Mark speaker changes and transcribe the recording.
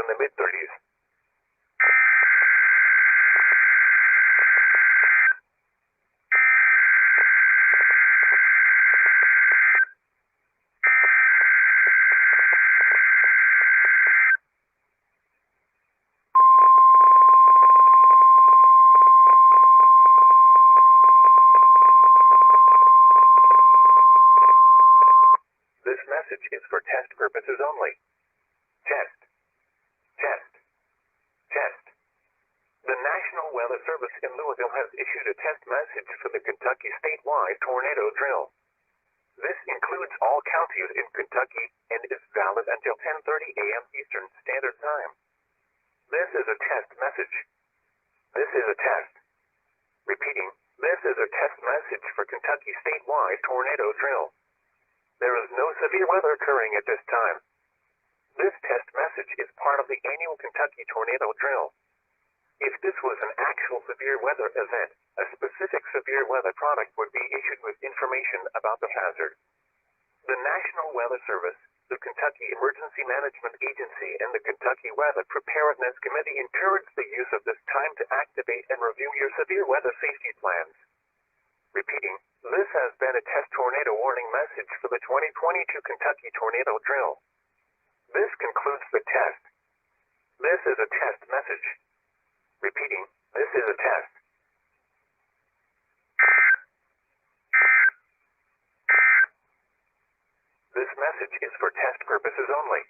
Speaker 1: the mid-30s. This message is for test purposes only. Test. Test. Test. The National Weather Service in Louisville has issued a test message for the Kentucky statewide tornado drill. This includes all counties in Kentucky and is valid until 10:30 a.m. Eastern Standard Time. This is a test message. This is a test. Repeating, this is a test message for Kentucky statewide tornado drill. There is no severe weather occurring at this time. This test message is part of the annual Kentucky tornado drill. If this was an actual severe weather event, a specific severe weather product would be issued with information about the hazard. The National Weather Service, the Kentucky Emergency Management Agency, and the Kentucky Weather Preparedness Committee encourage the use of this time to activate and review your severe weather safety plans. Repeating, this has been a test tornado warning message for the 2022 Kentucky tornado drill. This concludes the test. This is a test message. Repeating, this is a test. This message is for test purposes only.